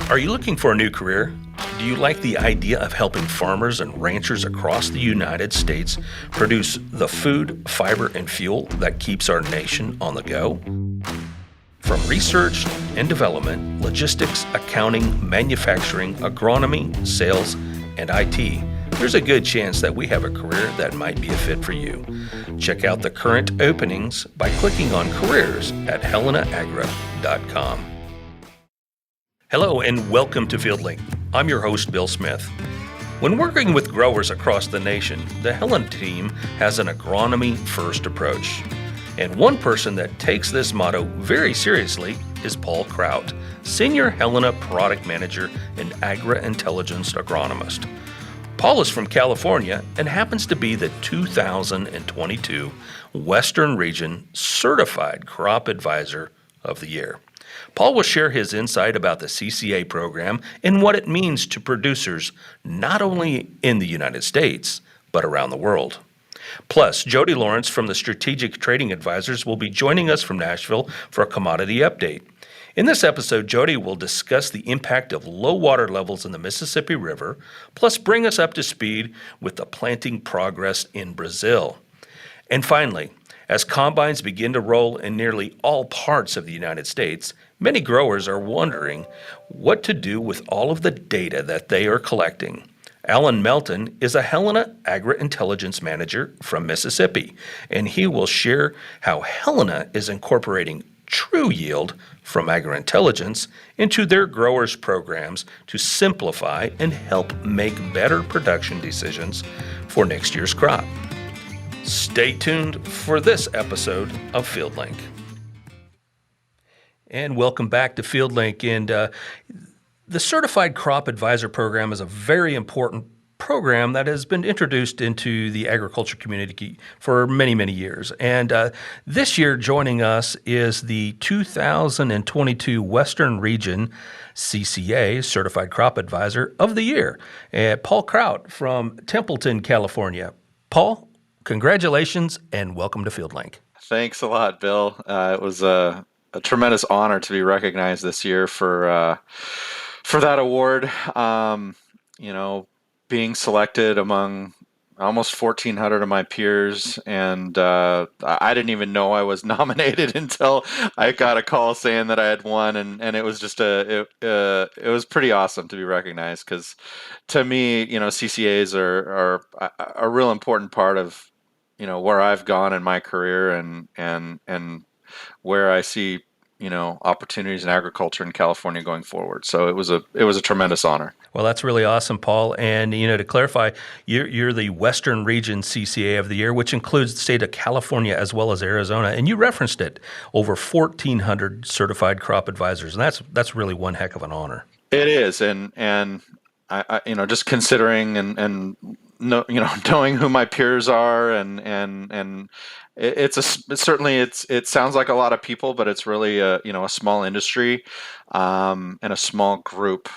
Are you looking for a new career? Do you like the idea of helping farmers and ranchers across the United States produce the food, fiber, and fuel that keeps our nation on the go? From research and development, logistics, accounting, manufacturing, agronomy, sales, and IT, there's a good chance that we have a career that might be a fit for you. Check out the current openings by clicking on careers at helenaagra.com. Hello and welcome to FieldLink. I'm your host, Bill Smith. When working with growers across the nation, the Helena team has an agronomy-first approach. And one person that takes this motto very seriously is Paul Crout, Senior Helena Product Manager and Agri-Intelligence Agronomist. Paul is from California and happens to be the 2022 Western Region Certified Crop Advisor of the Year. Paul will share his insight about the CCA program and what it means to producers not only in the United States, but around the world. Plus, Jody Lawrence from the Strategic Trading Advisors will be joining us from Nashville for a commodity update. In this episode, Jody will discuss the impact of low water levels in the Mississippi River, plus bring us up to speed with the planting progress in Brazil. And finally, as combines begin to roll in nearly all parts of the United States, many growers are wondering what to do with all of the data that they are collecting. Alan Melton is a Helena Agri-Intelligence Manager from Mississippi, and he will share how Helena is incorporating TruYield from Agri-Intelligence into their growers' programs to simplify and help make better production decisions for next year's crop. Stay tuned for this episode of FieldLink. And welcome back to FieldLink. And the Certified Crop Advisor Program is a very important program that has been introduced into the agriculture community for many, many years. And this year joining us is the 2022 Western Region CCA Certified Crop Advisor of the Year, Paul Crout from Templeton, California. Paul, congratulations and welcome to FieldLink. Thanks a lot, Bill. It was a tremendous honor to be recognized this year for that award. Being selected among almost 1,400 of my peers, and I didn't even know I was nominated until I got a call saying that I had won, and it was just it was pretty awesome to be recognized, because to me, CCAs are a real important part of where I've gone in my career and where I see opportunities in agriculture in California going forward. So it was a tremendous honor. Well, that's really awesome, Paul. And to clarify, you're the Western Region CCA of the Year, which includes the state of California as well as Arizona. And you referenced it, over 1,400 certified crop advisors, and that's really one heck of an honor. It is, and I just considering and knowing who my peers are and it sounds like a lot of people, but it's really a small industry and a small group,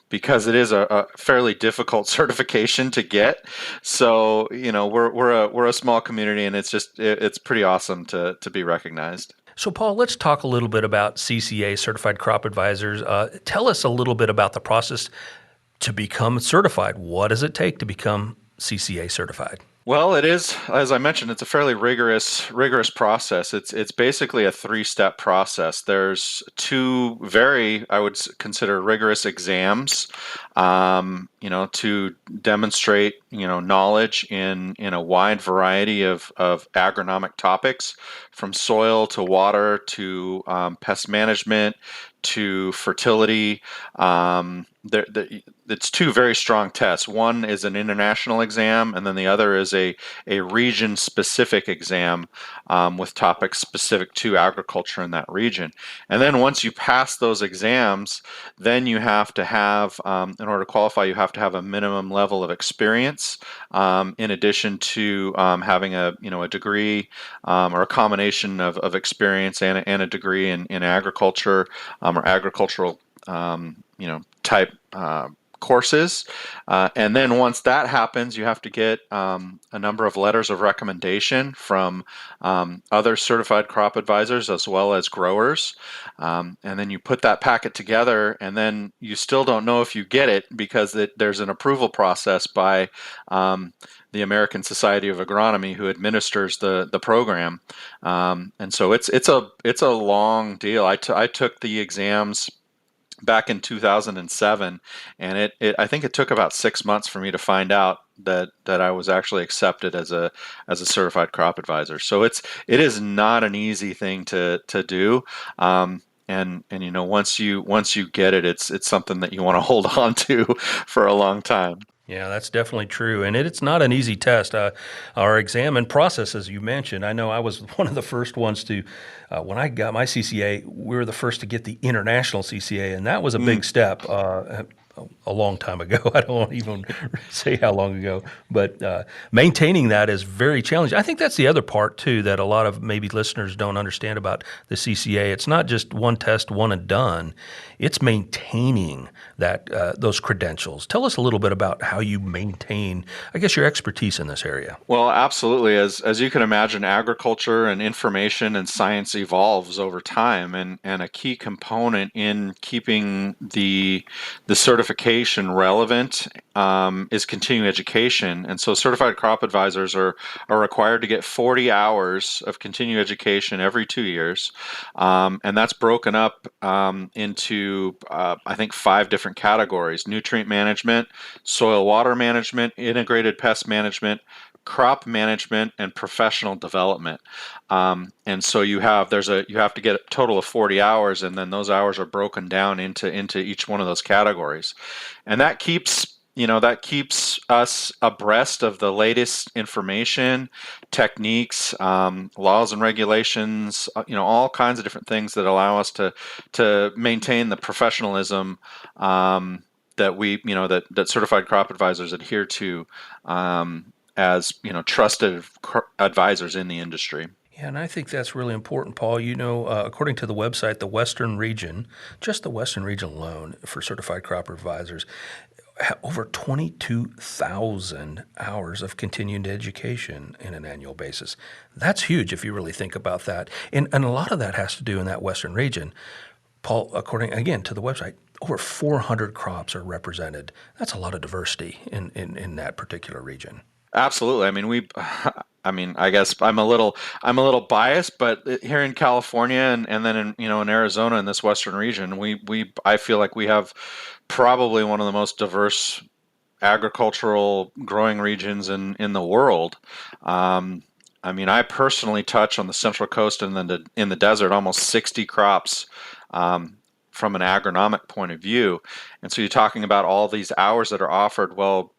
because it is a fairly difficult certification to get. So we're a small community, and it's pretty awesome to be recognized. So, Paul, let's talk a little bit about CCA, Certified Crop Advisors. Tell us a little bit about the process to become certified. What does it take to become CCA certified? Well, it is, as I mentioned, it's a fairly rigorous process. It's basically a 3-step process. There's 2 I would consider rigorous exams, to demonstrate, knowledge in a wide variety of agronomic topics, from soil to water to pest management to fertility. It's 2 very strong tests. One is an international exam, and then the other is a region-specific exam with topics specific to agriculture in that region. And then once you pass those exams, then you have to have, in order to qualify, you have to have a minimum level of experience, in addition to having a degree or a combination of experience and a degree in agriculture or agricultural type courses. And then once that happens, you have to get a number of letters of recommendation from other certified crop advisors as well as growers. And then you put that packet together, and then you still don't know if you get it because there's an approval process by the American Society of Agronomy, who administers the program. And so it's a long deal. I took the exams back in 2007, and I think it took about 6 months for me to find out that I was actually accepted as a certified crop advisor. So it is not an easy thing to do. And once you get it, it's something that you want to hold on to for a long time. Yeah, that's definitely true. And it's not an easy test. Our exam and process, as you mentioned, I know I was one of the first ones to, when I got my CCA, we were the first to get the international CCA, and that was a big step. A long time ago. I don't want to even say how long ago, but maintaining that is very challenging. I think that's the other part too that a lot of maybe listeners don't understand about the CCA. It's not just one test, one and done. It's maintaining that those credentials. Tell us a little bit about how you maintain, I guess, your expertise in this area. Well, absolutely. As you can imagine, agriculture and information and science evolves over time, and a key component in keeping the certification relevant is continuing education. And so certified crop advisors are required to get 40 hours of continuing education every 2 years. And that's broken up into, I think, 5 different categories: nutrient management, soil water management, integrated pest management, crop management, and professional development. And so you have to get a total of 40 hours, and then those hours are broken down into each one of those categories. And that keeps us abreast of the latest information, techniques, laws and regulations, all kinds of different things that allow us to maintain the professionalism that that certified crop advisors adhere to as trusted advisors in the industry. Yeah, and I think that's really important, Paul. According to the website, the Western region, just the Western region alone for certified crop advisors, over 22,000 hours of continuing education in an annual basis. That's huge if you really think about that. And a lot of that has to do in that Western region. Paul, according, again, to the website, over 400 crops are represented. That's a lot of diversity in that particular region. Absolutely. I guess I'm a little biased, but here in California and then in Arizona, in this Western region, I feel like we have probably one of the most diverse agricultural growing regions in the world. I personally touch on the Central Coast and then in the desert almost 60 crops from an agronomic point of view. And so you're talking about all these hours that are offered. Well,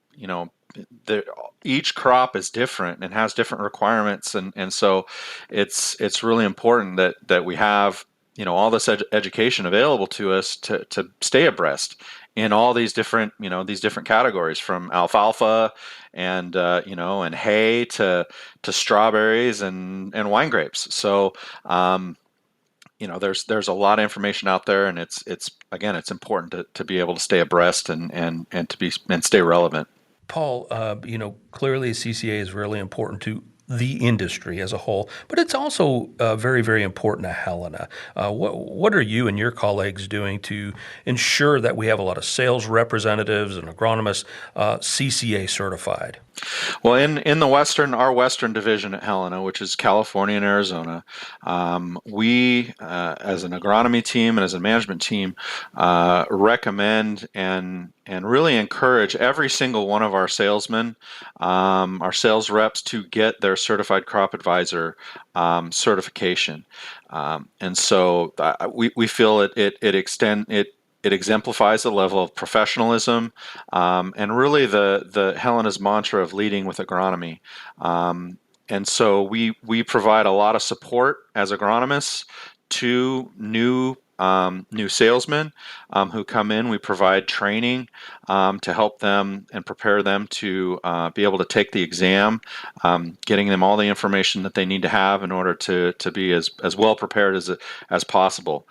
each crop is different and has different requirements, and so it's really important that we have all this education available to us to stay abreast in all these different categories, from alfalfa and and hay to strawberries and wine grapes. So there's a lot of information out there, and it's important to be able to stay abreast and stay relevant. Paul, clearly CCA is really important to the industry as a whole, but it's also very, very important to Helena. What are you and your colleagues doing to ensure that we have a lot of sales representatives and agronomists CCA certified? Well, in our Western division at Helena, which is California and Arizona, we, as an agronomy team and as a management team, recommend and really encourage every single one of our salesmen, our sales reps, to get their certified crop advisor certification. And so we feel it exemplifies the level of professionalism and really the Helena's mantra of leading with agronomy. And so we provide a lot of support as agronomists to new salesmen who come in. We provide training to help them and prepare them to be able to take the exam, getting them all the information that they need to have in order to be as well prepared as possible.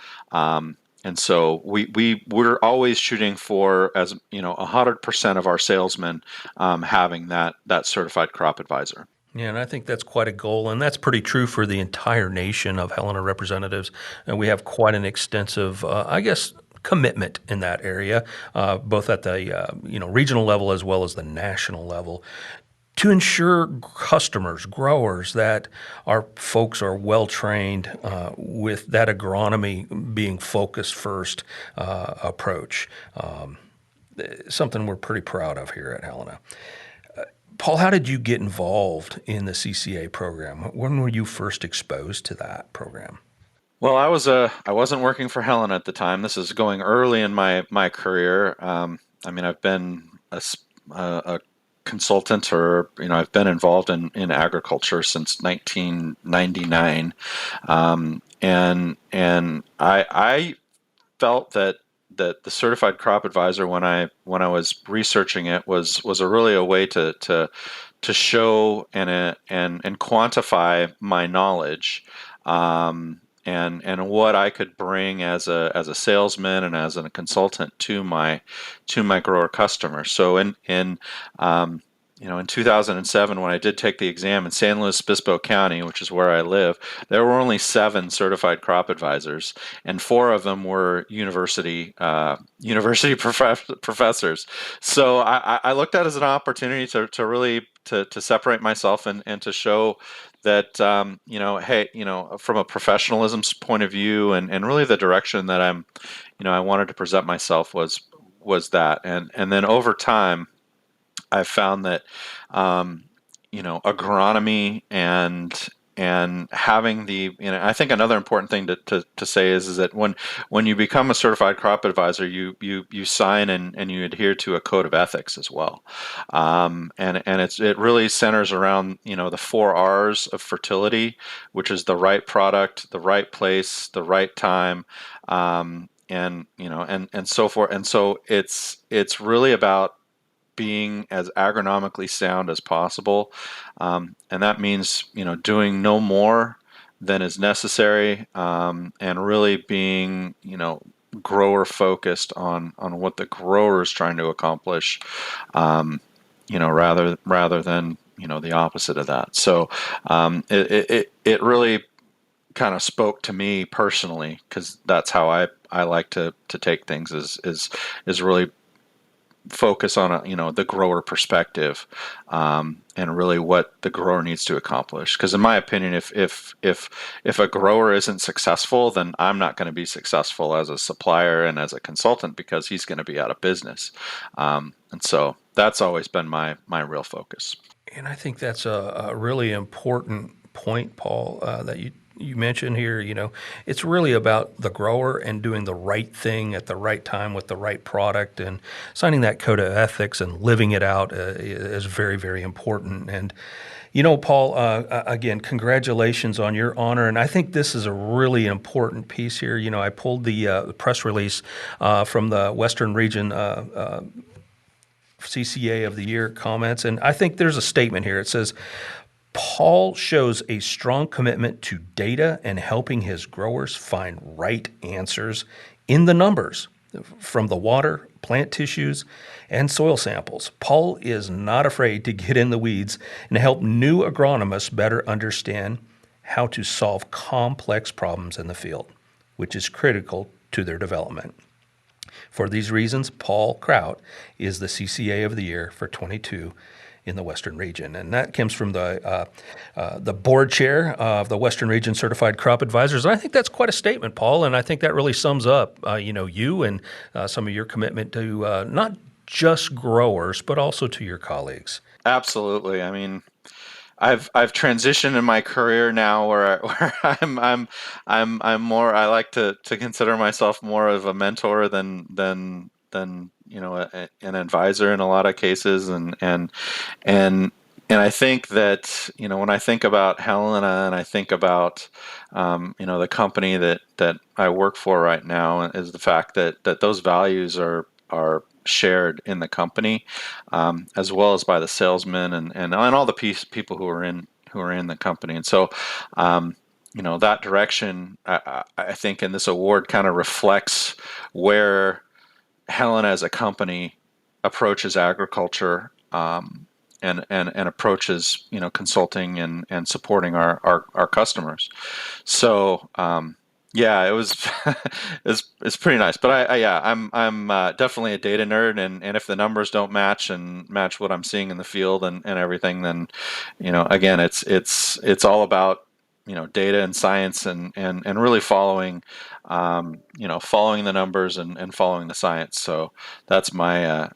And so we're always shooting for, as 100% of our salesmen having that certified crop advisor. Yeah, and I think that's quite a goal, and that's pretty true for the entire nation of Helena representatives. And we have quite an extensive, commitment in that area, both at the regional level as well as the national level, to ensure customers, growers, that our folks are well trained with that agronomy being focused first approach. Something we're pretty proud of here at Helena. Paul, how did you get involved in the CCA program? When were you first exposed to that program? Well, I wasn't working for Helen at the time. This is going early in my career. I've been a consultant, or I've been involved in agriculture since 1999, and I felt that the certified crop advisor, when I was researching it, was a way to show and quantify my knowledge, and what I could bring as a salesman and as a consultant to my grower customers. So in 2007, when I did take the exam in San Luis Obispo County, which is where I live, there were only 7 certified crop advisors, and 4 of them were university professors. So I looked at it as an opportunity to really to separate myself and to show that hey, from a professionalism point of view, and really the direction that I wanted to present myself was that, and then over time I've found that agronomy and having I think another important thing to say is that when you become a certified crop advisor, you sign and you adhere to a code of ethics as well, and it really centers around the 4 R's of fertility, which is the right product, the right place, the right time, and so forth. And so it's really about being as agronomically sound as possible, and that means doing no more than is necessary, and really being grower focused on what the grower is trying to accomplish, rather than the opposite of that. So it really kind of spoke to me personally, because that's how I like to take things, is really focus on the grower perspective, and really what the grower needs to accomplish. Because in my opinion, if a grower isn't successful, then I'm not going to be successful as a supplier and as a consultant, because he's going to be out of business. And so that's always been my real focus. And I think that's a really important point, Paul, that you mentioned here. It's really about the grower and doing the right thing at the right time with the right product, and signing that code of ethics and living it out is very, very important. And Paul, again, congratulations on your honor. And I think this is a really important piece here. I pulled the press release from the Western Region CCA of the Year comments, and I think there's a statement here. It says, Paul shows a strong commitment to data and helping his growers find right answers in the numbers from the water, plant tissues, and soil samples. Paul is not afraid to get in the weeds and help new agronomists better understand how to solve complex problems in the field, which is critical to their development. For these reasons, Paul Crout is the CCA of the Year for 22 in the Western Region. And that comes from the board chair of the Western Region Certified Crop Advisors. And I think that's quite a statement, Paul, and I think that really sums up you and some of your commitment to not just growers, but also to your colleagues. Absolutely. I mean, I've transitioned in my career now where I'm more, I like to consider myself more of a mentor than an advisor in a lot of cases, and I think that when I think about Helena, and I think about the company that I work for right now, is the fact that those values are shared in the company, as well as by the salesmen and all the people who are in the company. And so that direction, I think, and this award kind of reflects where Helena as a company approaches agriculture, and approaches consulting and supporting our customers. So yeah, it was it's pretty nice. But I'm definitely a data nerd, and if the numbers don't match what I'm seeing in the field and everything, then again, it's all about data and science and really following following the numbers and following the science. So that's my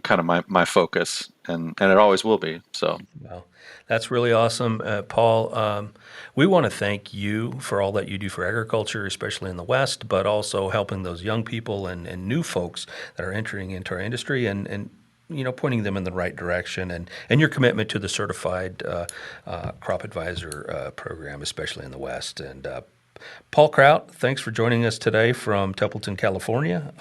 kind of my focus, and it always will be. So Well, that's really awesome, Paul. We want to thank you for all that you do for agriculture, especially in the West, but also helping those young people and new folks that are entering into our industry and pointing them in the right direction, and your commitment to the certified crop advisor program, especially in the West. And Paul Crout, thanks for joining us today from Templeton, California.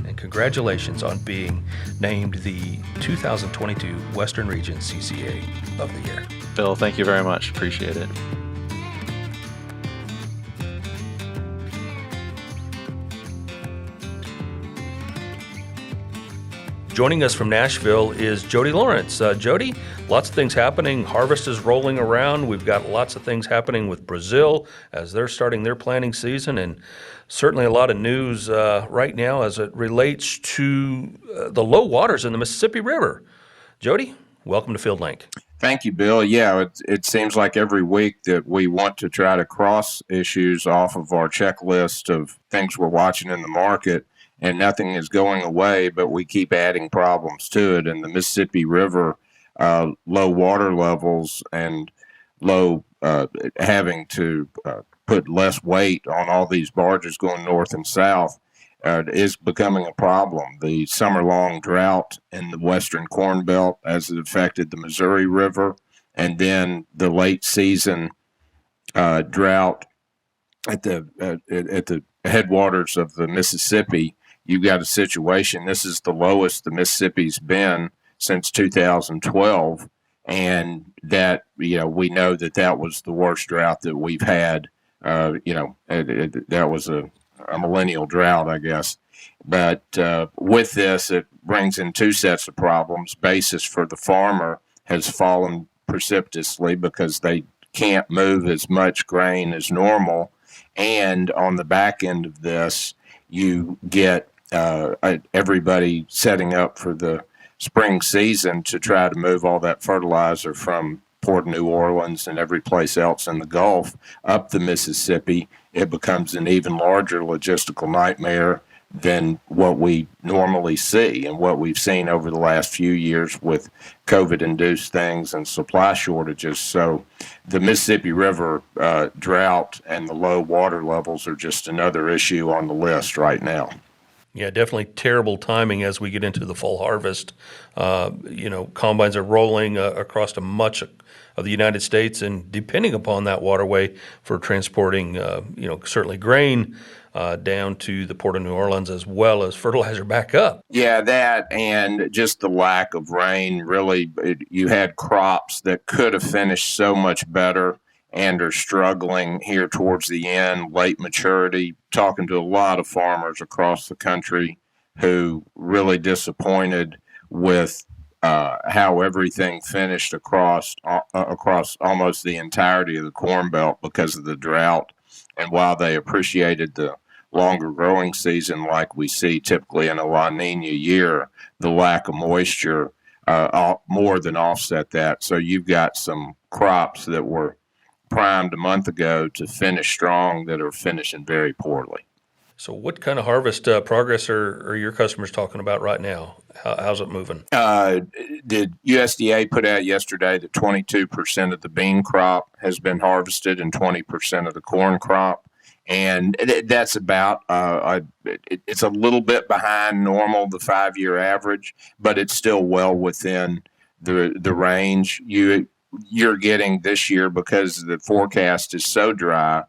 And congratulations on being named the 2022 Western Region CCA of the Year. Bill, thank you very much. Appreciate it. Joining us from Nashville is Jody Lawrence. Jody, lots of things happening. Harvest is rolling around. We've got lots of things happening with Brazil as they're starting their planting season, and certainly a lot of news right now as it relates to the low waters in the Mississippi River. Jody, welcome to FieldLink. Thank you, Bill. Yeah, it seems like every week that we want to try to cross issues off of our checklist of things we're watching in the market, and nothing is going away, but we keep adding problems to it. And the Mississippi River, low water levels and low having to put less weight on all these barges going north and south is becoming a problem. The summer-long drought in the western Corn Belt has affected the Missouri River, and then the late season drought at the headwaters of the Mississippi. You've got a situation. This is the lowest the Mississippi's been since 2012, and that we know that was the worst drought that we've had. That was a millennial drought, I guess. But with this, it brings in two sets of problems. Basis for the farmer has fallen precipitously because they can't move as much grain as normal. And on the back end of this, you get everybody setting up for the spring season to try to move all that fertilizer from Port New Orleans and every place else in the Gulf up the Mississippi. It becomes an even larger logistical nightmare than what we normally see and what we've seen over the last few years with COVID-induced things and supply shortages. So the Mississippi River drought and the low water levels are just another issue on the list right now. Yeah, definitely terrible timing as we get into the fall harvest. Combines are rolling across to much of the United States, and depending upon that waterway for transporting, certainly grain down to the Port of New Orleans as well as fertilizer back up. Yeah, that and just the lack of rain. Really, you had crops that could have finished so much better and are struggling here towards the end, late maturity. Talking to a lot of farmers across the country who really disappointed with how everything finished across almost the entirety of the Corn Belt because of the drought. And while they appreciated the longer growing season like we see typically in a La Nina year, the lack of moisture more than offset that. So you've got some crops that were primed a month ago to finish strong that are finishing very poorly. So what kind of harvest progress are your customers talking about right now? How's it moving? The USDA put out yesterday that 22% of the bean crop has been harvested and 20% of the corn crop. And that's about, it's a little bit behind normal, the 5-year average, but it's still well within the range. You're getting this year because the forecast is so dry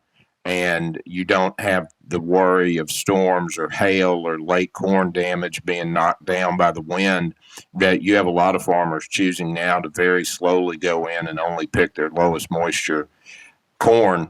and you don't have the worry of storms or hail or late corn damage being knocked down by the wind, that you have a lot of farmers choosing now to very slowly go in and only pick their lowest moisture corn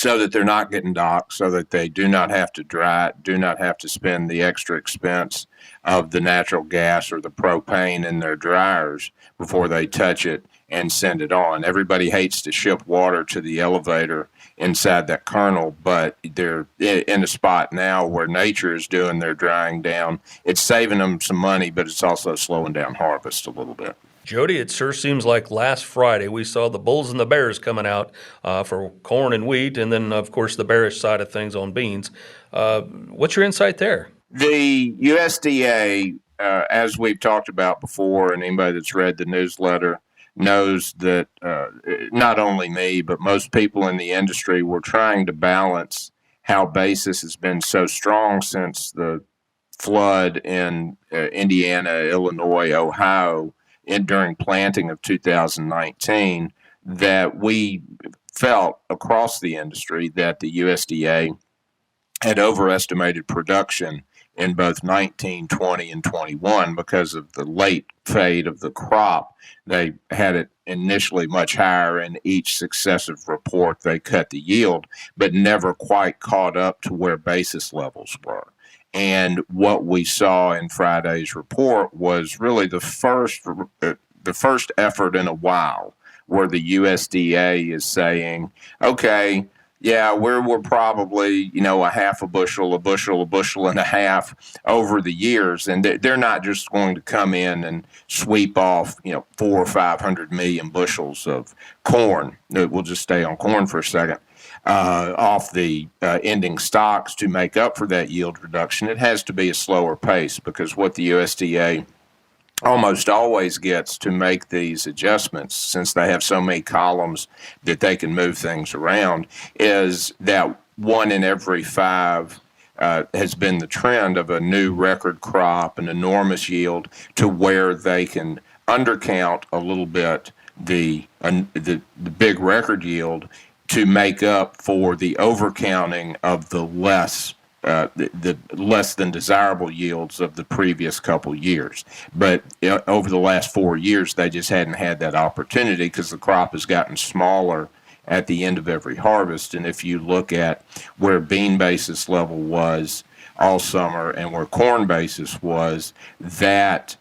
so that they're not getting docked, so that they do not have to dry it, do not have to spend the extra expense of the natural gas or the propane in their dryers before they touch it and send it on. Everybody hates to ship water to the elevator inside that kernel, but they're in a spot now where nature is doing their drying down. It's saving them some money, but it's also slowing down harvest a little bit. Jody, it sure seems like last Friday we saw the bulls and the bears coming out for corn and wheat, and then, of course, the bearish side of things on beans. What's your insight there? The USDA, as we've talked about before, and anybody that's read the newsletter knows that not only me, but most people in the industry were trying to balance how basis has been so strong since the flood in Indiana, Illinois, Ohio, during planting of 2019, that we felt across the industry that the USDA had overestimated production in both 19, 20, and 21 because of the late fade of the crop. They had it initially much higher. In each successive report, they cut the yield, but never quite caught up to where basis levels were. And what we saw in Friday's report was really the first effort in a while where the USDA is saying, okay, yeah, we're probably, a half a bushel and a half over the years. And they're not just going to come in and sweep off, 400 or 500 million bushels of corn. We'll just stay on corn for a second. Off the ending stocks to make up for that yield reduction. It has to be a slower pace, because what the USDA almost always gets to make these adjustments, since they have so many columns that they can move things around, is that 1 in every 5 has been the trend of a new record crop, an enormous yield, to where they can undercount a little bit the big record yield to make up for the overcounting of the less than desirable yields of the previous couple years. But over the last 4 years, they just hadn't had that opportunity because the crop has gotten smaller at the end of every harvest. And if you look at where bean basis level was all summer and where corn basis was, that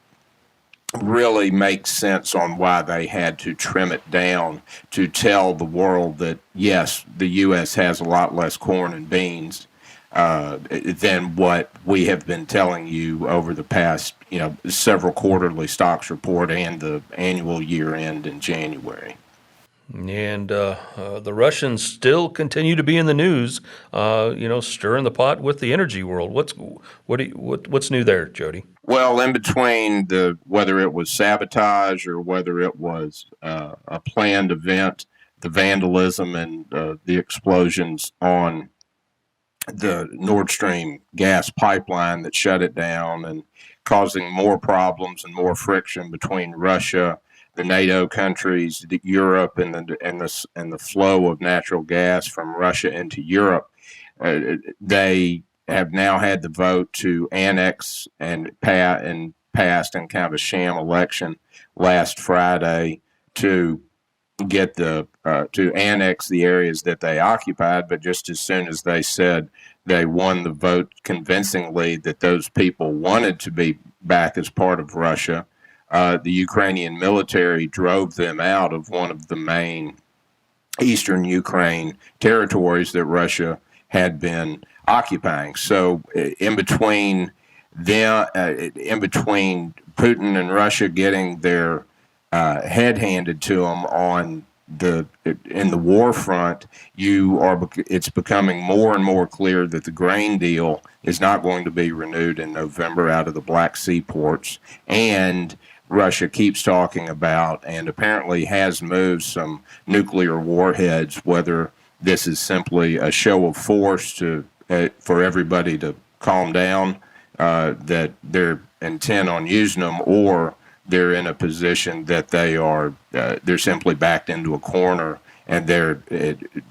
really makes sense on why they had to trim it down to tell the world that, yes, the U.S. has a lot less corn and beans than what we have been telling you over the past, several quarterly stocks report and the annual year end in January. And the Russians still continue to be in the news, stirring the pot with the energy world. What's new there, Jody? Well, in between whether it was sabotage or whether it was a planned event, the vandalism and the explosions on the Nord Stream gas pipeline that shut it down and causing more problems and more friction between Russia, the NATO countries, Europe, and the flow of natural gas from Russia into Europe. They have now had the vote to annex and passed in kind of a sham election last Friday to get to annex the areas that they occupied. But just as soon as they said they won the vote convincingly that those people wanted to be back as part of Russia, the Ukrainian military drove them out of one of the main eastern Ukraine territories that Russia had been occupying. So in between Putin and Russia getting their head handed to them in the war front, it's becoming more and more clear that the grain deal is not going to be renewed in November out of the Black Sea ports. And Russia keeps talking about, and apparently has moved, some nuclear warheads, whether this is simply a show of force for everybody to calm down, that they're intent on using them, or they're in a position that they're simply backed into a corner and they're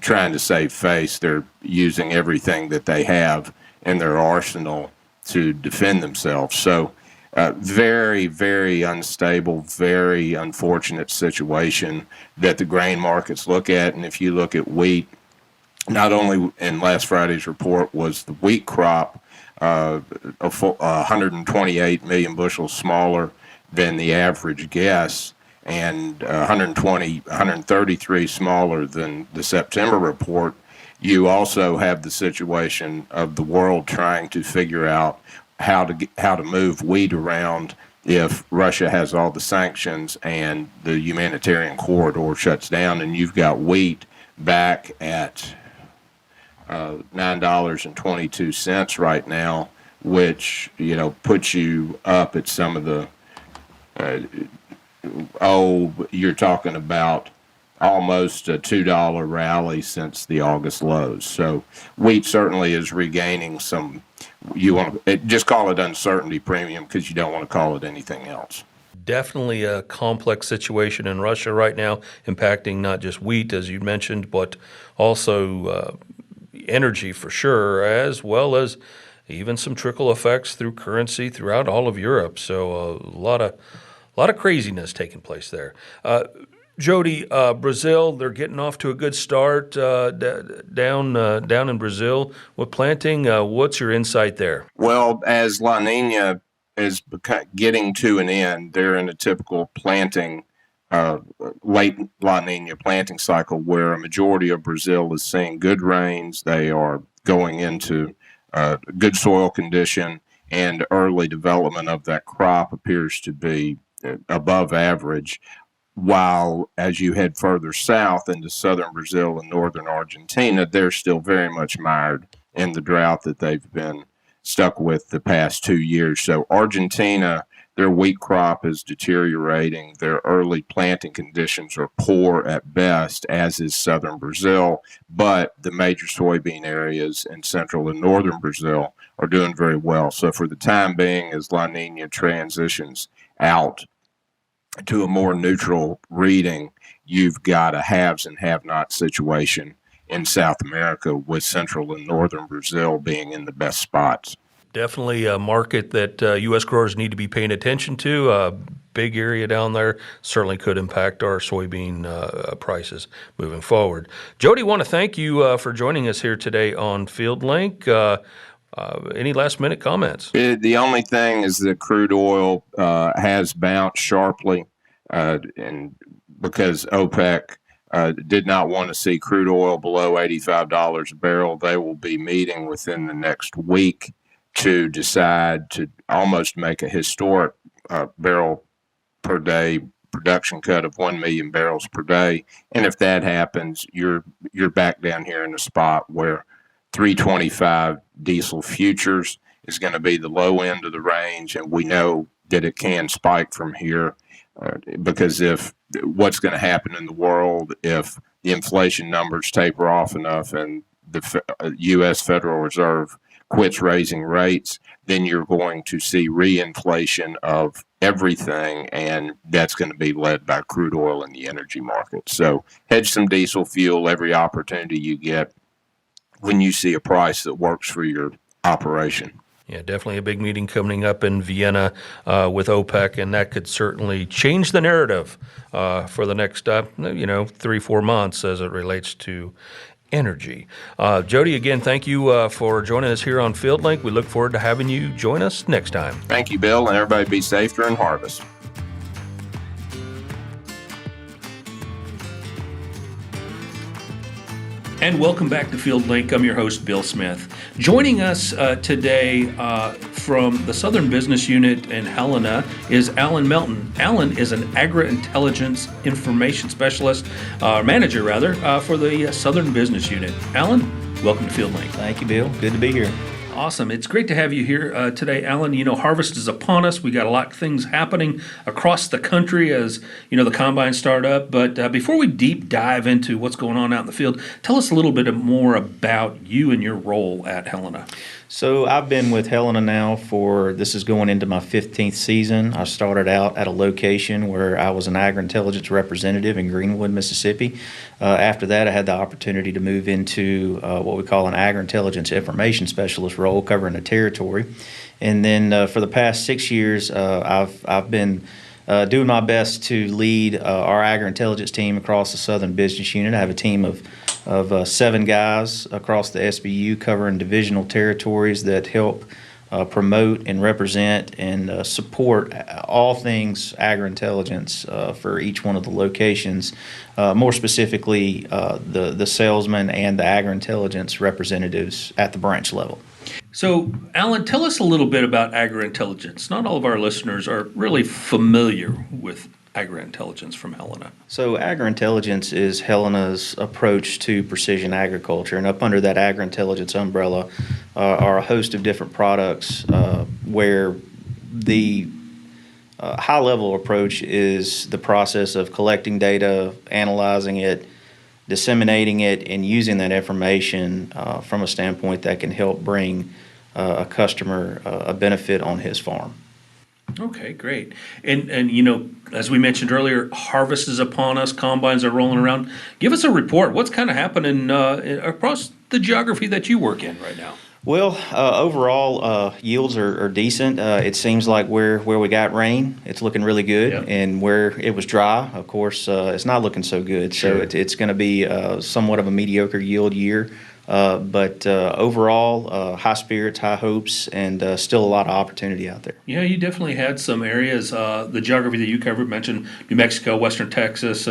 trying to save face. They're using everything that they have in their arsenal to defend themselves. So very, very unstable, very unfortunate situation that the grain markets look at. And if you look at wheat, not only in last Friday's report was the wheat crop 128 million bushels smaller than the average guess, and 133 smaller than the September report. You also have the situation of the world trying to figure out how to move wheat around if Russia has all the sanctions and the humanitarian corridor shuts down, and you've got wheat back at $9.22 right now, which puts you up at some of the you're talking about almost a $2 rally since the August lows. So wheat certainly is regaining some. Just call it uncertainty premium because you don't want to call it anything else. Definitely a complex situation in Russia right now, impacting not just wheat, as you mentioned, but also energy for sure, as well as even some trickle effects through currency throughout all of Europe. So a lot of craziness taking place there. Jody, Brazil, they're getting off to a good start down in Brazil with planting. What's your insight there? Well, as La Nina is getting to an end, they're in a typical planting, late La Nina planting cycle where a majority of Brazil is seeing good rains. They are going into good soil condition, and early development of that crop appears to be above average. While as you head further south into southern Brazil and northern Argentina, they're still very much mired in the drought that they've been stuck with the past 2 years. So Argentina, their wheat crop is deteriorating. Their early planting conditions are poor at best, as is southern Brazil. But the major soybean areas in central and northern Brazil are doing very well. So for the time being, as La Nina transitions out to a more neutral reading, you've got a haves and have-not situation in South America, with central and northern Brazil being in the best spots. Definitely a market that U.S. growers need to be paying attention to. A big area down there certainly could impact our soybean prices moving forward. Jody, want to thank you for joining us here today on FieldLink. Any last-minute comments? The only thing is that crude oil has bounced sharply, and because OPEC did not want to see crude oil below $85 a barrel. They will be meeting within the next week to decide to almost make a historic barrel per day production cut of 1 million barrels per day. And if that happens, you're back down here in a spot where 325 diesel futures is going to be the low end of the range, and we know that it can spike from here because if what's going to happen in the world if the inflation numbers taper off enough and the U.S. Federal Reserve quits raising rates, then you're going to see reinflation of everything, and that's going to be led by crude oil in the energy market. So hedge some diesel fuel every opportunity you get when you see a price that works for your operation. Yeah, definitely a big meeting coming up in Vienna with OPEC, and that could certainly change the narrative for the next 3-4 months as it relates to energy. Jody, again, thank you for joining us here on FieldLink. We look forward to having you join us next time. Thank you, Bill, and everybody be safe during harvest. And welcome back to FieldLink. I'm your host, Bill Smith. Joining us today from the Southern Business Unit in Helena is Alan Melton. Alan is an Agri-Intelligence Information Specialist, Manager rather, for the Southern Business Unit. Alan, welcome to FieldLink. Thank you, Bill. Good to be here. Awesome. It's great to have you here today, Alan. You know, harvest is upon us. We got a lot of things happening across the country as, the combines start up. But before we deep dive into what's going on out in the field, tell us a little bit more about you and your role at Helena. So I've been with Helena now this is going into my 15th season. I started out at a location where I was an Agri-Intelligence representative in Greenwood, Mississippi. After that, I had the opportunity to move into what we call an Agri-Intelligence information specialist role, covering the territory. And then for the past 6 years, I've been doing my best to lead our Agri-Intelligence team across the Southern Business Unit. I have a team of of 7 guys across the SBU covering divisional territories that help promote and represent and support all things agri-intelligence for each one of the locations, more specifically the salesmen and the agri-intelligence representatives at the branch level. So, Alan, tell us a little bit about Agri-Intelligence. Not all of our listeners are really familiar with Agri-Intelligence from Helena. So Agri-Intelligence is Helena's approach to precision agriculture, and up under that Agri-Intelligence umbrella are a host of different products where the high-level approach is the process of collecting data, analyzing it, disseminating it, and using that information from a standpoint that can help bring a customer a benefit on his farm. Okay, great. And as we mentioned earlier, harvest is upon us. Combines are rolling around. Give us a report. What's kind of happening across the geography that you work in right now? Well, overall, yields are decent. It seems like where we got rain, it's looking really good. Yep. And where it was dry, of course, it's not looking so good. Sure. So it's going to be somewhat of a mediocre yield year. But overall, high spirits, high hopes, and still a lot of opportunity out there. Yeah, you definitely had some areas, the geography that you covered, mentioned New Mexico, Western Texas,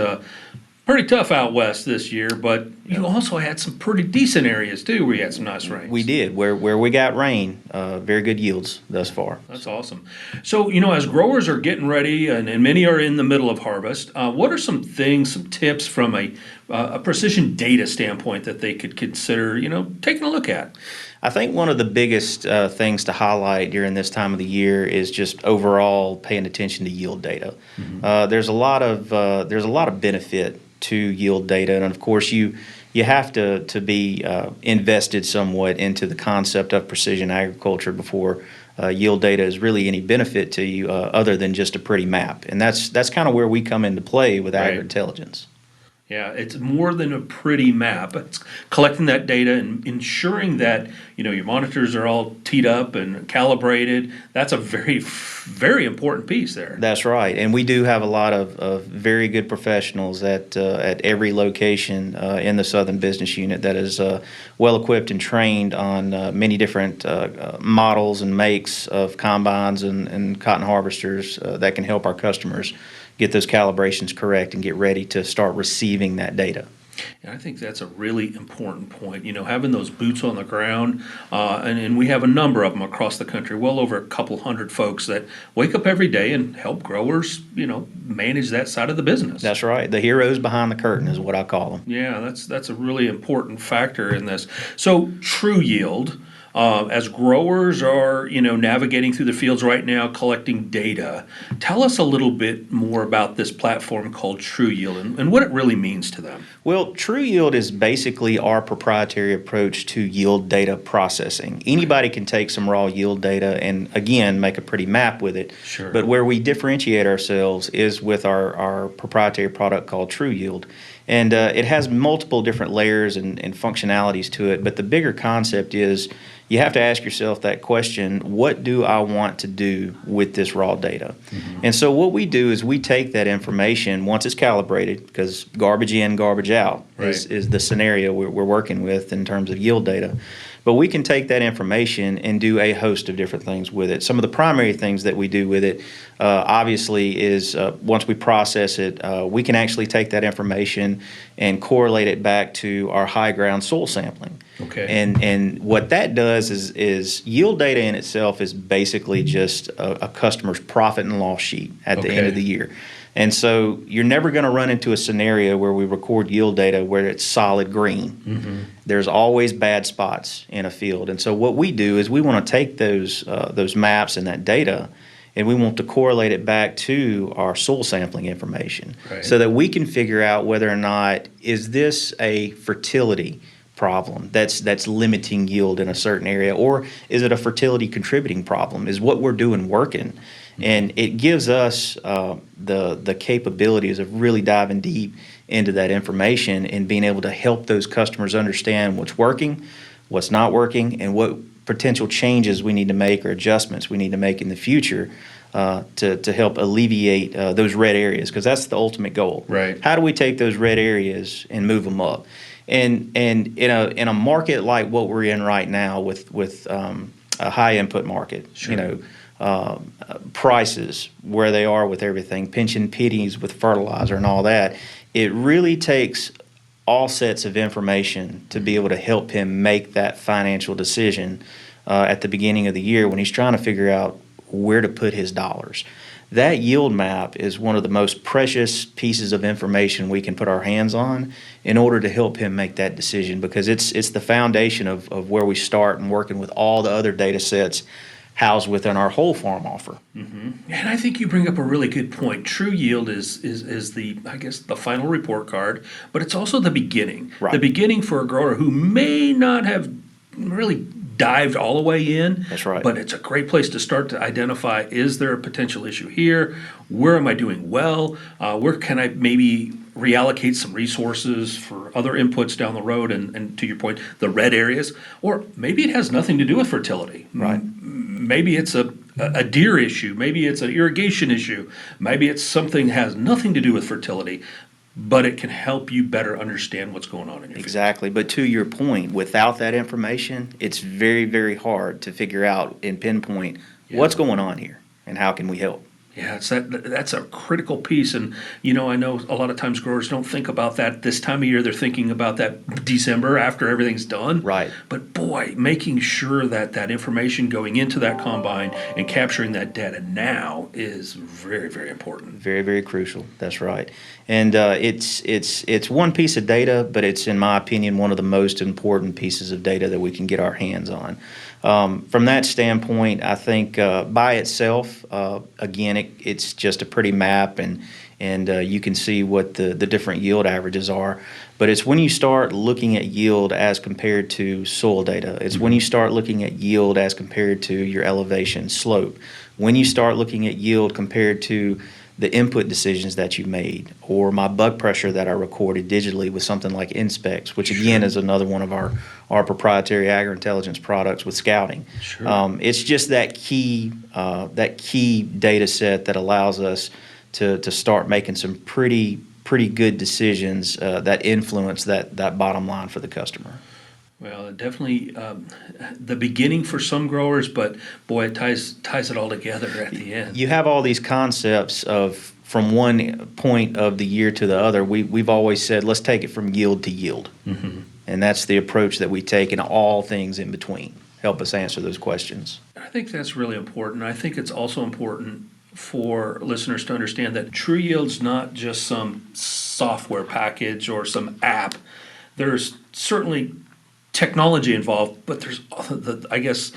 pretty tough out west this year, but you also had some pretty decent areas too where you had some nice rains. We did. Where we got rain, very good yields thus far. That's awesome. So, as growers are getting ready, and many are in the middle of harvest, what are some things, some tips from a precision data standpoint that they could consider, taking a look at? I think one of the biggest things to highlight during this time of the year is just overall paying attention to yield data. Mm-hmm. There's a lot of benefit to yield data, and of course you have to be invested somewhat into the concept of precision agriculture before yield data is really any benefit to you other than just a pretty map, and that's kind of where we come into play with Agri-Intelligence. Yeah, it's more than a pretty map. It's collecting that data and ensuring that your monitors are all teed up and calibrated. That's a very, very important piece there. That's right, and we do have a lot of very good professionals at every location in the Southern Business Unit that is well equipped and trained on many different models and makes of combines and cotton harvesters that can help our customers get those calibrations correct and get ready to start receiving that data. And I think that's a really important point. Having those boots on the ground, and we have a number of them across the country, well over a couple hundred folks that wake up every day and help growers, manage that side of the business. That's right. The heroes behind the curtain is what I call them. Yeah, that's a really important factor in this. So TruYield, as growers are, navigating through the fields right now, collecting data, tell us a little bit more about this platform called TruYield and what it really means to them. Well, TruYield is basically our proprietary approach to yield data processing. Anybody can take some raw yield data and, again, make a pretty map with it. Sure. But where we differentiate ourselves is with our proprietary product called TruYield. And it has multiple different layers and functionalities to it, but the bigger concept is you have to ask yourself that question, what do I want to do with this raw data? Mm-hmm. And so what we do is we take that information once it's calibrated, because garbage in, garbage out is the scenario we're working with in terms of yield data. But we can take that information and do a host of different things with it. Some of the primary things that we do with it, obviously, is once we process it, we can actually take that information and correlate it back to our high ground soil sampling. Okay. And what that does is yield data in itself is basically just a customer's profit and loss sheet at the end of the year. And so you're never going to run into a scenario where we record yield data where it's solid green. Mm-hmm. There's always bad spots in a field. And so what we do is we want to take those maps and that data, and we want to correlate it back to our soil sampling information so that we can figure out whether or not is this a fertility problem that's limiting yield in a certain area, or is it a fertility contributing problem? Is what we're doing working? And it gives us the capabilities of really diving deep into that information and being able to help those customers understand what's working, what's not working, and what potential changes we need to make or adjustments we need to make in the future to help alleviate those red areas, because that's the ultimate goal. Right. How do we take those red areas and move them up? And in a market like what we're in right now with a high input market, Sure. Prices where they are with everything, pinching pennies with fertilizer and all that, it really takes all sets of information to be able to help him make that financial decision at the beginning of the year when he's trying to figure out where to put his dollars. That yield map is one of the most precious pieces of information we can put our hands on in order to help him make that decision, because it's the foundation of where we start and working with all the other data sets housed within our whole farm offer. And I think you bring up a really good point. TruYield is the, I guess, the final report card, but it's also the beginning. Right. The beginning for a grower who may not have really dived all the way in. That's right. But it's a great place to start to identify, is there a potential issue here? Where am I doing well? Where can I maybe reallocate some resources for other inputs down the road? And to your point, the red areas. Or maybe it has nothing to do with fertility. Right. Maybe it's a deer issue. Maybe it's an irrigation issue. Maybe it's something that has nothing to do with fertility, but it can help you better understand what's going on in your field. Exactly. But to your point, without that information, it's very, very hard to figure out and pinpoint what's going on here and how can we help. Yeah, that's a critical piece. And, I know a lot of times growers don't think about that this time of year. They're thinking about that December after everything's done. Right. But boy, making sure that information going into that combine and capturing that data now is very, very important. Very, very crucial. That's right. And it's one piece of data, but it's, in my opinion, one of the most important pieces of data that we can get our hands on. From that standpoint, I think by itself, again, it's just a pretty map, and you can see what the different yield averages are. But it's when you start looking at yield as compared to soil data. It's when you start looking at yield as compared to your elevation slope. When you start looking at yield compared to the input decisions that you made, or my bug pressure that I recorded digitally with something like Inspex, which again is another one of our proprietary Agri-Intelligence products with scouting. Sure. It's just that key data set that allows us to start making some pretty good decisions that influence that bottom line for the customer. Well, definitely the beginning for some growers, but boy, it ties it all together at the end. You have all these concepts of from one point of the year to the other. We've always said, let's take it from yield to yield. And that's the approach that we take in all things in between. Help us answer those questions. I think that's really important. I think it's also important for listeners to understand that TruYield's not just some software package or some app. There's certainly technology involved, but there's I guess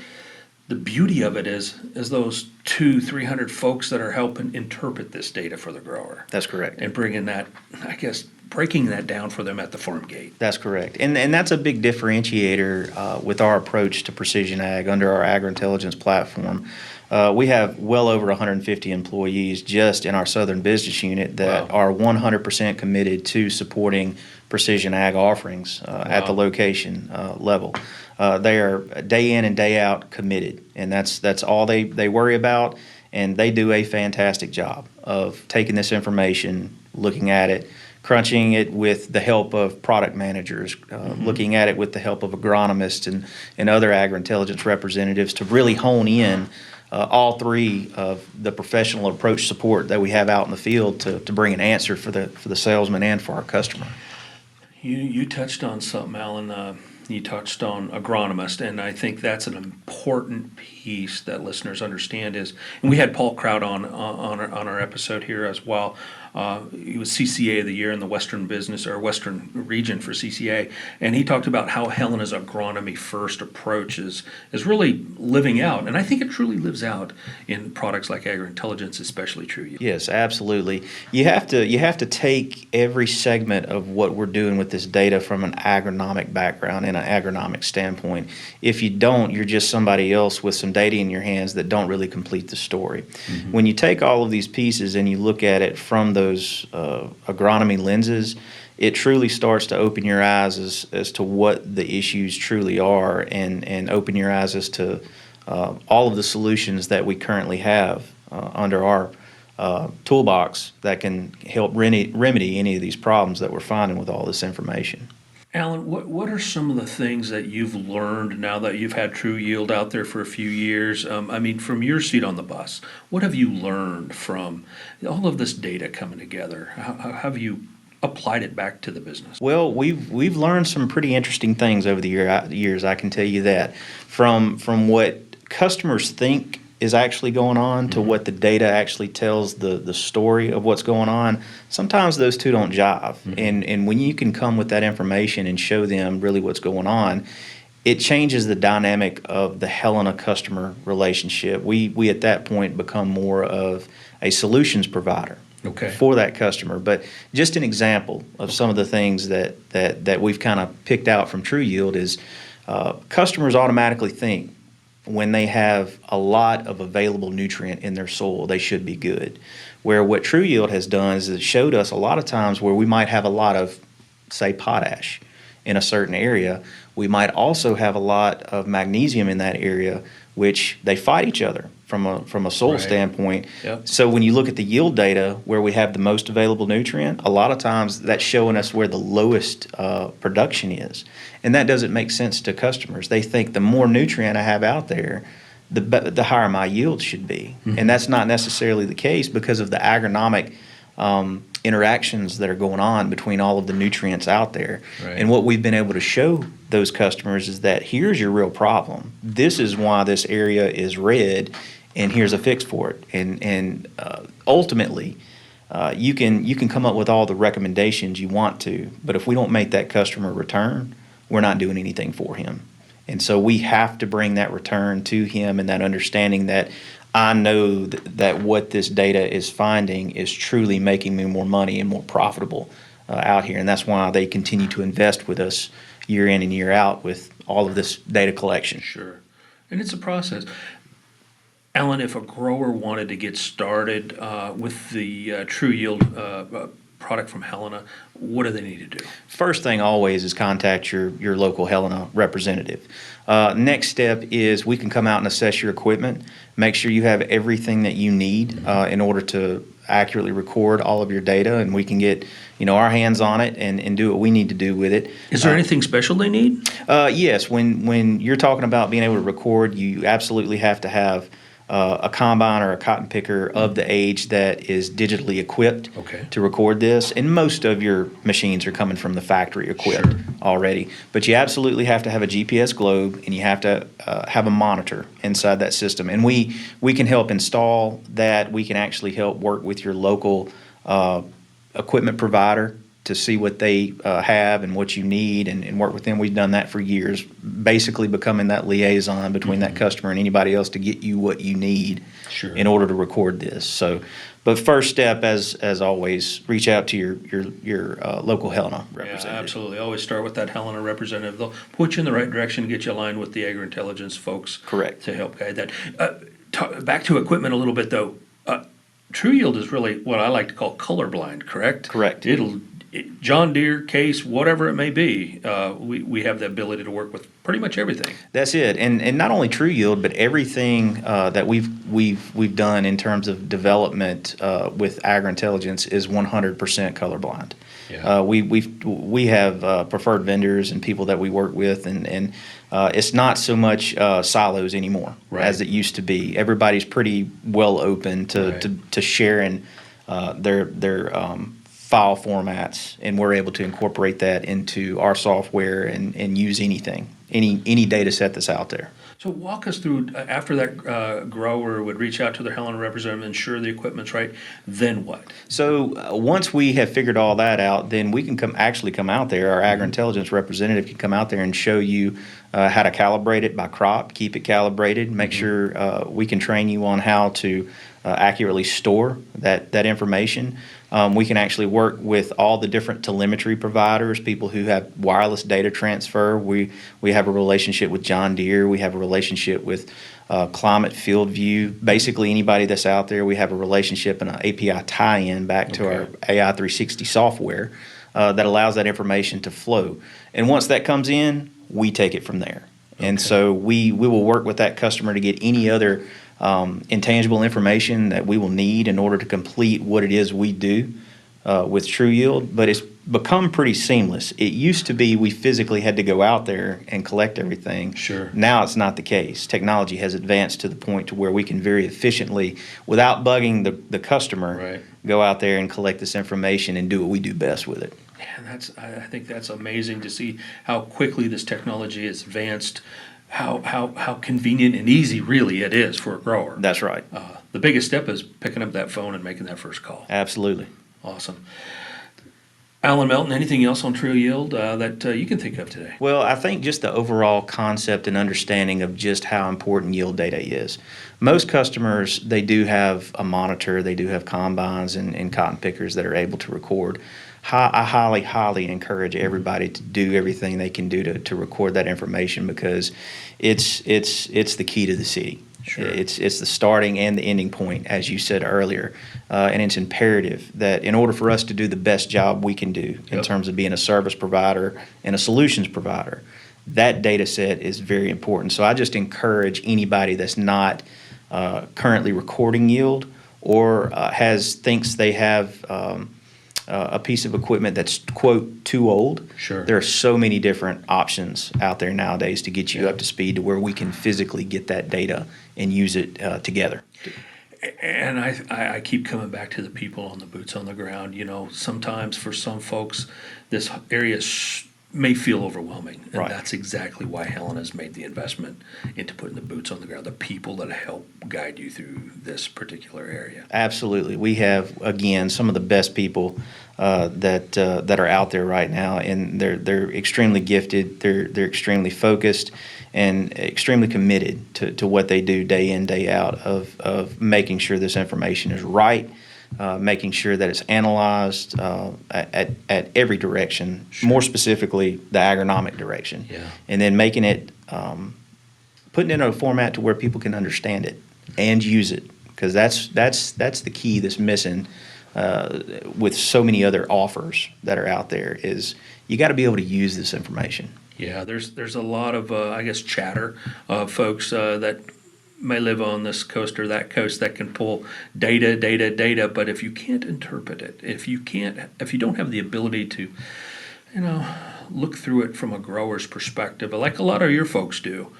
the beauty of it is those 200-300 folks that are helping interpret this data for the grower. That's correct. And bringing that, I guess, breaking that down for them at the farm gate. That's correct. And that's a big differentiator with our approach to precision ag under our Agri-Intelligence platform. We have well over 150 employees just in our Southern Business Unit that are 100% committed to supporting precision ag offerings at the location level. They are day in and day out committed, and that's all they worry about, and they do a fantastic job of taking this information, looking at it, crunching it with the help of product managers, looking at it with the help of agronomists and other Agri-Intelligence representatives to really hone in all three of the professional approach support that we have out in the field to bring an answer for the salesman and for our customer. You touched on something, Alan. You touched on agronomist, and I think that's an important piece that listeners understand is, and we had Paul Crout on our episode here as well. He was CCA of the year in the Western business or Western region for CCA, and he talked about how Helena's agronomy first approach is really living out, and I think it truly lives out in products like Agri-Intelligence, especially TruYield. Yes, absolutely. You have to take every segment of what we're doing with this data from an agronomic background and an agronomic standpoint. If you don't, you're just somebody else with some data in your hands that don't really complete the story. When you take all of these pieces and you look at it from those agronomy lenses, it truly starts to open your eyes as to what the issues truly are, and open your eyes as to all of the solutions that we currently have under our toolbox that can help remedy any of these problems that we're finding with all this information. Alan, what are some of the things that you've learned now that you've had TruYield out there for a few years? I mean, from your seat on the bus, what have you learned from all of this data coming together? How have you applied it back to the business? Well, we've learned some pretty interesting things over the years. I can tell you that from what customers think is actually going on to what the data actually tells the story of what's going on. Sometimes those two don't jive, and when you can come with that information and show them really what's going on, it changes the dynamic of the Helena customer relationship. We at that point become more of a solutions provider. Okay. For that customer. But just an example of some of the things that we've kind of picked out from TruYield is customers automatically think when they have a lot of available nutrient in their soil, they should be good. Where what TruYield has done is it showed us a lot of times where we might have a lot of, say, potash in a certain area. We might also have a lot of magnesium in that area, which they fight each other from a soil standpoint. Yep. So when you look at the yield data where we have the most available nutrient, a lot of times that's showing us where the lowest production is. And that doesn't make sense to customers. They think the more nutrient I have out there, the higher my yield should be. And that's not necessarily the case because of the agronomic interactions that are going on between all of the nutrients out there. Right. And what we've been able to show those customers is that here's your real problem. This is why this area is red, and here's a fix for it. And ultimately, you can come up with all the recommendations you want to, but if we don't make that customer return, we're not doing anything for him. And so we have to bring that return to him and that understanding that I know that what this data is finding is truly making me more money and more profitable out here. And that's why they continue to invest with us year in and year out with all of this data collection. Sure. And it's a process. Alan, if a grower wanted to get started with the TruYield product from Helena, what do they need to do? First thing always is contact your local Helena representative. Next step is we can come out and assess your equipment, make sure you have everything that you need in order to accurately record all of your data, and we can get our hands on it and do what we need to do with it. Is there anything special they need? Yes, when you're talking about being able to record, you absolutely have to have a combine or a cotton picker of the age that is digitally equipped to record this. And most of your machines are coming from the factory equipped already. But you absolutely have to have a GPS globe, and you have to have a monitor inside that system. And we can help install that. We can actually help work with your local equipment provider to see what they have and what you need and work with them. We've done that for years, basically becoming that liaison between that customer and anybody else to get you what you need in order to record this. So, but first step, as always, reach out to your local Helena representative. Yeah, absolutely. Always start with that Helena representative. They'll put you in the right direction, get you aligned with the Agri-Intelligence folks. Correct. To help guide that. Back to equipment a little bit, though. TruYield is really what I like to call colorblind, correct? Correct. John Deere, Case, whatever it may be, we have the ability to work with pretty much everything. That's it, and not only TruYield, but everything that we've done in terms of development with Agri-Intelligence is 100% colorblind. Yeah. We have preferred vendors and people that we work with, and it's not so much silos anymore as it used to be. Everybody's pretty well open to sharing their file formats, and we're able to incorporate that into our software and use any data set that's out there. So walk us through, after that grower would reach out to their Helena representative, ensure the equipment's right, then what? So once we have figured all that out, then we can come out there. Our Agri-Intelligence representative can come out there and show you how to calibrate it by crop, keep it calibrated, make sure we can train you on how to accurately store that information. We can actually work with all the different telemetry providers, people who have wireless data transfer. We have a relationship with John Deere. We have a relationship with Climate Field View. Basically, anybody that's out there, we have a relationship and an API tie-in back to our AI 360 software that allows that information to flow. And once that comes in, we take it from there. And so we will work with that customer to get any other intangible information that we will need in order to complete what it is we do with TruYield, but it's become pretty seamless. It used to be we physically had to go out there and collect everything. Sure. Now it's not the case. Technology has advanced to the point to where we can very efficiently, without bugging the customer, Right. go out there and collect this information and do what we do best with it. Yeah, I think that's amazing to see how quickly this technology has advanced, how convenient and easy really it is for a grower. That's right. The biggest step is picking up that phone and making that first call. Absolutely. Awesome. Alan, Melton, anything else on TruYield that you can think of today? Well, I think just the overall concept and understanding of just how important yield data is. Most customers, they do have a monitor, they do have combines and cotton pickers that are able to record. I highly encourage everybody to do everything they can do to record that information, because it's the key to the city. Sure. It's the starting and the ending point, as you said earlier, and it's imperative that in order for us to do the best job we can do in Yep. terms of being a service provider and a solutions provider, that data set is very important. So I just encourage anybody that's not currently recording yield or thinks they have a piece of equipment that's, quote, too old. Sure. There are so many different options out there nowadays to get you up to speed to where we can physically get that data and use it together. And I keep coming back to the people on the boots on the ground. You know, sometimes for some folks, this area may feel overwhelming. And Right. that's exactly why Helena's made the investment into putting the boots on the ground, the people that help guide you through this particular area. Absolutely. We have, again, some of the best people that are out there right now, and they're extremely gifted. They're extremely focused and extremely committed to what they do day in, day out of making sure this information is right, making sure that it's analyzed at every direction, more specifically the agronomic direction, Yeah. and then making it, putting it in a format to where people can understand it and use it, because that's the key that's missing with so many other offers that are out there. Is you got to be able to use this information. Yeah, there's a lot of, I guess, chatter of folks that may live on this coast or that coast that can pull data, but if you can't interpret it, if you don't have the ability to, look through it from a grower's perspective, like a lot of your folks do,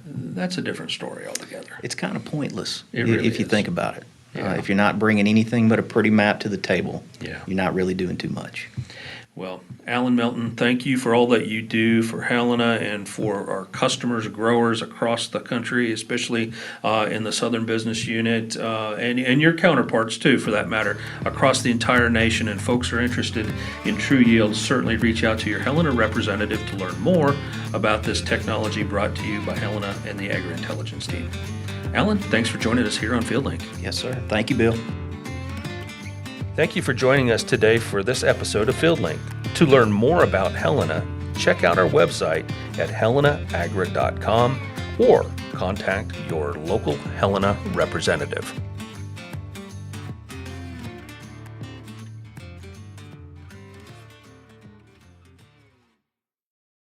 that's a different story altogether. It's kind of pointless It really if you is. think about it. Yeah. If you're not bringing anything but a pretty map to the table, Yeah. you're not really doing too much. Well, Alan, Melton, thank you for all that you do for Helena and for our customers, growers across the country, especially in the Southern Business Unit, and your counterparts too, for that matter, across the entire nation. And folks are interested in TruYield, certainly reach out to your Helena representative to learn more about this technology brought to you by Helena and the Agri-Intelligence team. Alan, thanks for joining us here on FieldLink. Yes, sir. Thank you, Bill. Thank you for joining us today for this episode of FieldLink. To learn more about Helena, check out our website at helenaagra.com or contact your local Helena representative.